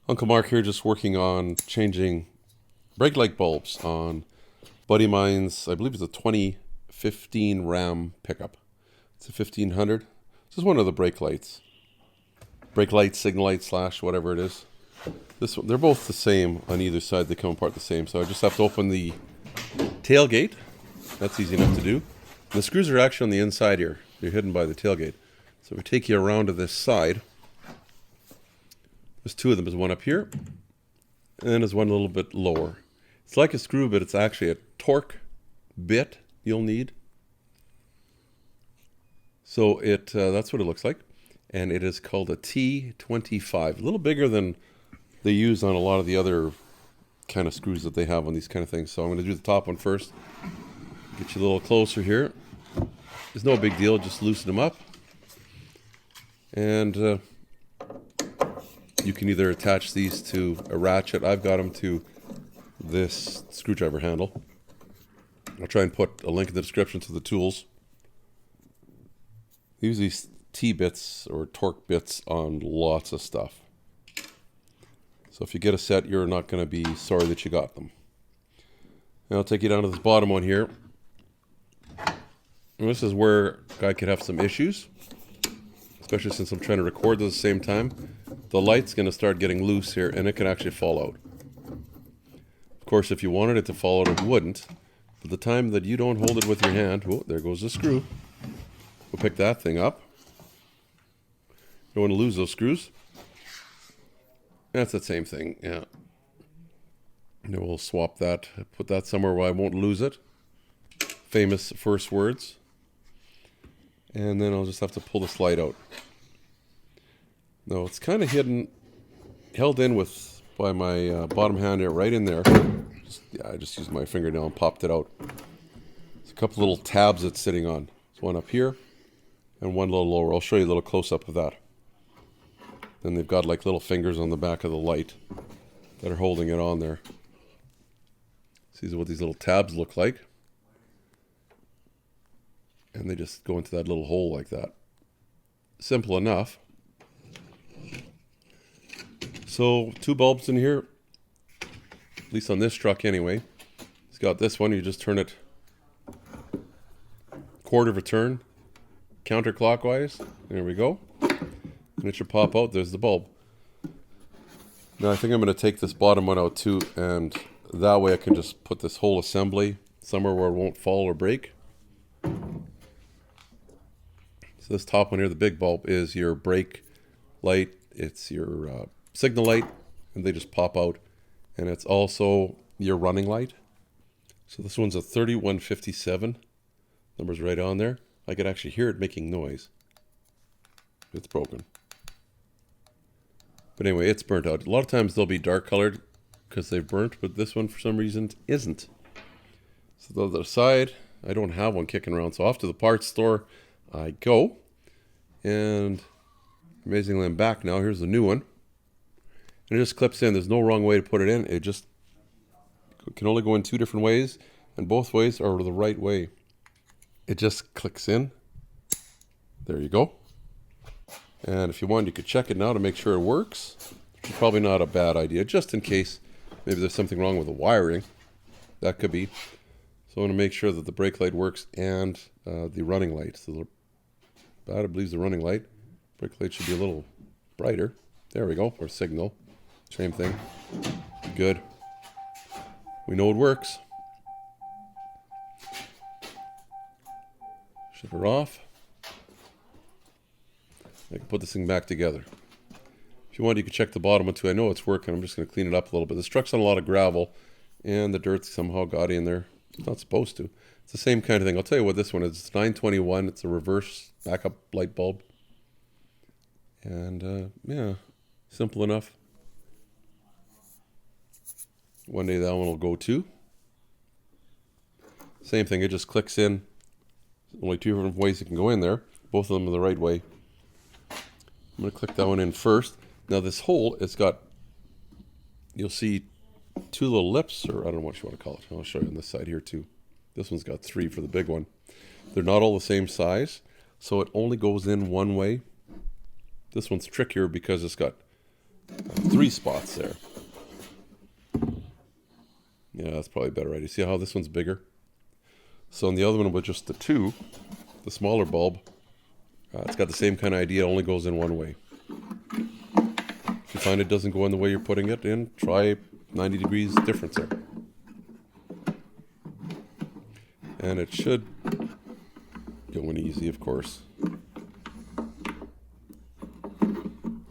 Uncle Mark here, just working on changing brake light bulbs on buddy mine's, I believe it's a 2015 Ram pickup. It's a 1500. This is one of the brake lights. Brake light, signal light slash whatever it is. This one, they're both the same on either side. They come apart the same. So I just have to open the tailgate. That's easy enough to do. And the screws are actually on the inside here. They're hidden by the tailgate. So if we take you around to this side, there's two of them. There's one up here, and then there's one a little bit lower. It's like a screw, but it's actually a torque bit you'll need. So that's what it looks like, and it is called a T25. A little bigger than they use on a lot of the other kind of screws that they have on these kind of things. So I'm going to do the top one first. Get you a little closer here. It's no big deal. Just loosen them up, and you can either attach these to a ratchet. I've got them to this screwdriver handle. I'll try and put a link in the description to the tools. Use these T-bits or torque bits on lots of stuff. So if you get a set, you're not going to be sorry that you got them. Now I'll take you down to this bottom one here. And this is where a guy could have some issues, especially since I'm trying to record at the same time. The light's going to start getting loose here, and it can actually fall out. Of course, if you wanted it to fall out, it wouldn't. But the time that you don't hold it with your hand, oh, there goes the screw. We'll pick that thing up. You don't want to lose those screws. That's the same thing, yeah. And we'll swap that, put that somewhere where I won't lose it. Famous first words. And then I'll just have to pull the slide out. No, it's kind of held in by my bottom hand here, right in there. I just used my fingernail and popped it out. There's a couple little tabs it's sitting on. There's one up here and one a little lower. I'll show you a little close-up of that. Then they've got like little fingers on the back of the light that are holding it on there. See what these little tabs look like. And they just go into that little hole like that. Simple enough. So 2 bulbs in here, at least on this truck anyway. It's got this one, you just turn it quarter of a turn, counterclockwise. There we go. And it should pop out. There's the bulb. Now I think I'm going to take this bottom one out too, and that way I can just put this whole assembly somewhere where it won't fall or break. So this top one here, the big bulb, is your brake light. It's your signal light, and they just pop out. And it's also your running light. So this one's a 3157. Number's right on there. I could actually hear it making noise. It's broken. But anyway, it's burnt out. A lot of times they'll be dark colored because they've burnt, but this one for some reason isn't. So the other side, I don't have one kicking around. So off to the parts store I go. And amazingly, I'm back now. Here's the new one. And it just clips in. There's no wrong way to put it in. It just can only go in 2 different ways, and both ways are the right way. It just clicks in. There you go. And if you want, you could check it now to make sure it works. Which is probably not a bad idea, just in case maybe there's something wrong with the wiring. That could be. So I want to make sure that the brake light works and the running light. So that I believe is the running light. Brake light should be a little brighter. There we go, or signal. Same thing. Good. We know it works. Shut her off. I can put this thing back together. If you want, you can check the bottom one too. I know it's working. I'm just going to clean it up a little bit. This truck's on a lot of gravel, and the dirt somehow got in there. It's not supposed to. It's the same kind of thing. I'll tell you what this one is. It's 921. It's a reverse backup light bulb. And yeah, simple enough. One day that one will go too. Same thing, it just clicks in. Only 2 different ways it can go in there. Both of them are the right way. I'm going to click that one in first. Now this hole, it's got, you'll see 2 little lips, or I don't know what you want to call it. I'll show you on this side here too. This one's got 3 for the big one. They're not all the same size, so it only goes in one way. This one's trickier because it's got 3 spots there. Yeah, that's probably better, right? You see how this one's bigger? So on the other one with just the 2, the smaller bulb, it's got the same kind of idea, it only goes in one way. If you find it doesn't go in the way you're putting it in, try 90 degrees difference there. And it should go in easy, of course.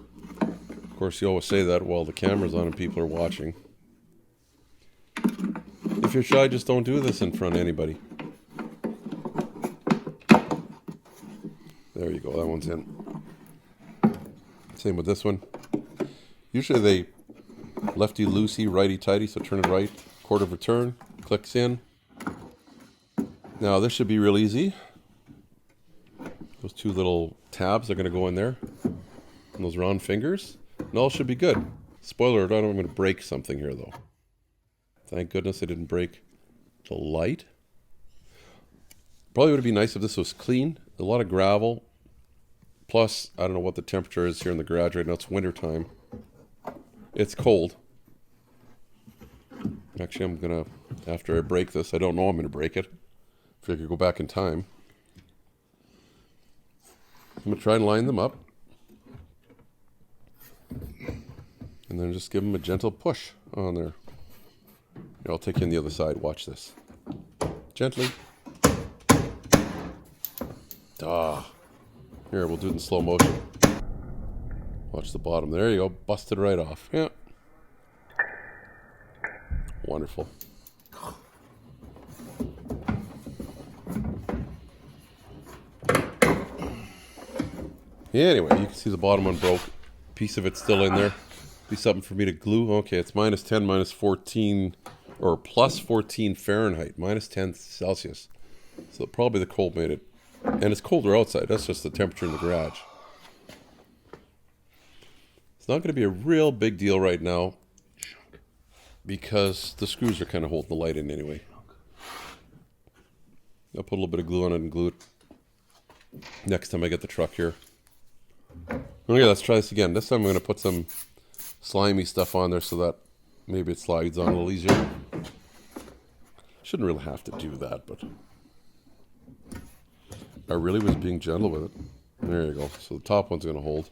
Of course, you always say that while the camera's on and people are watching. If you're shy, just don't do this in front of anybody. There you go, that one's in. Same with this one. Usually they lefty-loosey, righty-tighty, so turn it right, quarter of a turn, clicks in. Now this should be real easy. Those 2 little tabs are going to go in there. And those round fingers. And all should be good. Spoiler alert, I'm going to break something here though. Thank goodness I didn't break the light. Probably would be nice if this was clean. A lot of gravel. Plus, I don't know what the temperature is here in the garage right now. It's winter time. It's cold. Actually, I'm going to, after I break this, I don't know I'm going to break it. If I could go back in time. I'm going to try and line them up. And then just give them a gentle push on there. Here, I'll take you on the other side. Watch this. Gently. Ah. Here, we'll do it in slow motion. Watch the bottom. There you go. Busted right off. Yeah. Wonderful. Yeah, anyway, you can see the bottom one broke. Piece of it's still in there. Be something for me to glue. Okay, it's minus 10, minus 14, or plus 14 Fahrenheit, minus 10 Celsius. So probably the cold made it. And it's colder outside. That's just the temperature in the garage. It's not going to be a real big deal right now because the screws are kind of holding the light in anyway. I'll put a little bit of glue on it and glue it next time I get the truck here. Okay, let's try this again. This time I'm going to put some slimy stuff on there so that maybe it slides on a little easier. Shouldn't really have to do that, but I really was being gentle with it. There you go. So the top one's going to hold.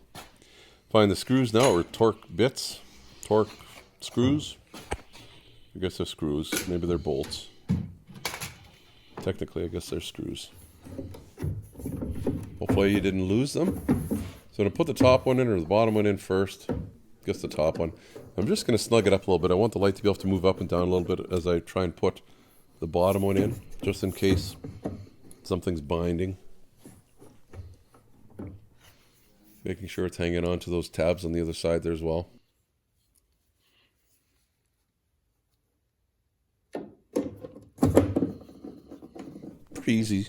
Find the screws now, or torque bits. Torque screws. I guess they're screws. Maybe they're bolts. Technically, I guess they're screws. Hopefully you didn't lose them. So I'm going to put the top one in or the bottom one in first. I guess the top one. I'm just going to snug it up a little bit. I want the light to be able to move up and down a little bit as I try and put the bottom one in, just in case something's binding. Making sure it's hanging on to those tabs on the other side there as well. Pretty easy,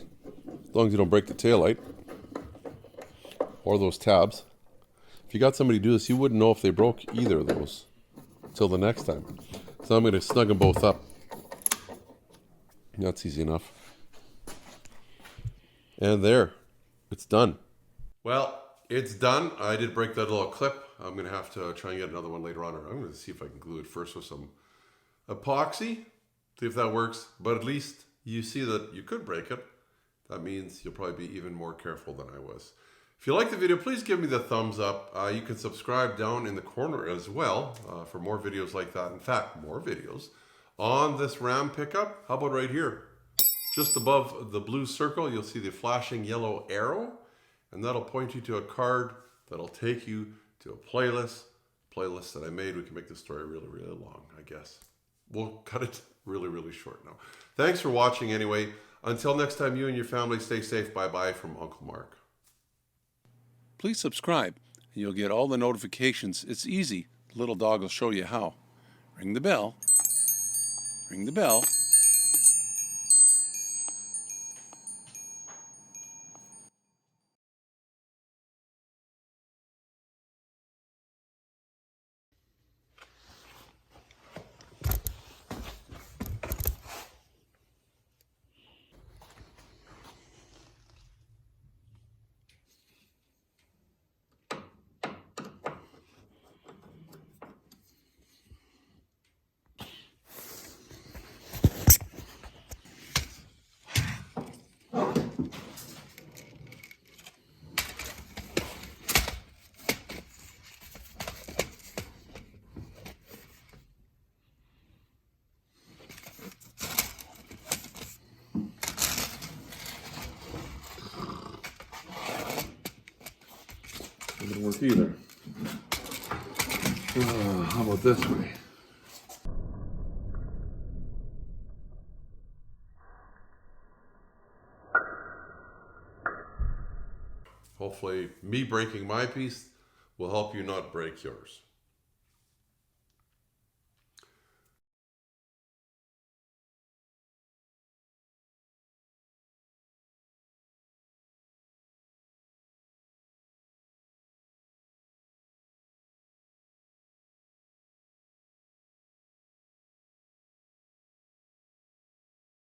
as long as you don't break the taillight or those tabs. If you got somebody to do this, you wouldn't know if they broke either of those until the next time. So I'm going to snug them both up. That's easy enough. And there, it's done. Well, it's done. I did break that little clip. I'm going to have to try and get another one later on. I'm going to see if I can glue it first with some epoxy. See if that works. But at least you see that you could break it. That means you'll probably be even more careful than I was. If you like the video, please give me the thumbs up. You can subscribe down in the corner as well for more videos like that. In fact, more videos on this Ram pickup. How about right here? Just above the blue circle, you'll see the flashing yellow arrow. And that'll point you to a card that'll take you to a playlist that I made. We can make this story really, really long, I guess. We'll cut it really, really short now. Thanks for watching anyway. Until next time, you and your family stay safe. Bye-bye from Uncle Mark. Please subscribe. You'll get all the notifications. It's easy. The little dog will show you how. Ring the bell. Ring the bell. work either. How about this way? Hopefully me breaking my piece will help you not break yours.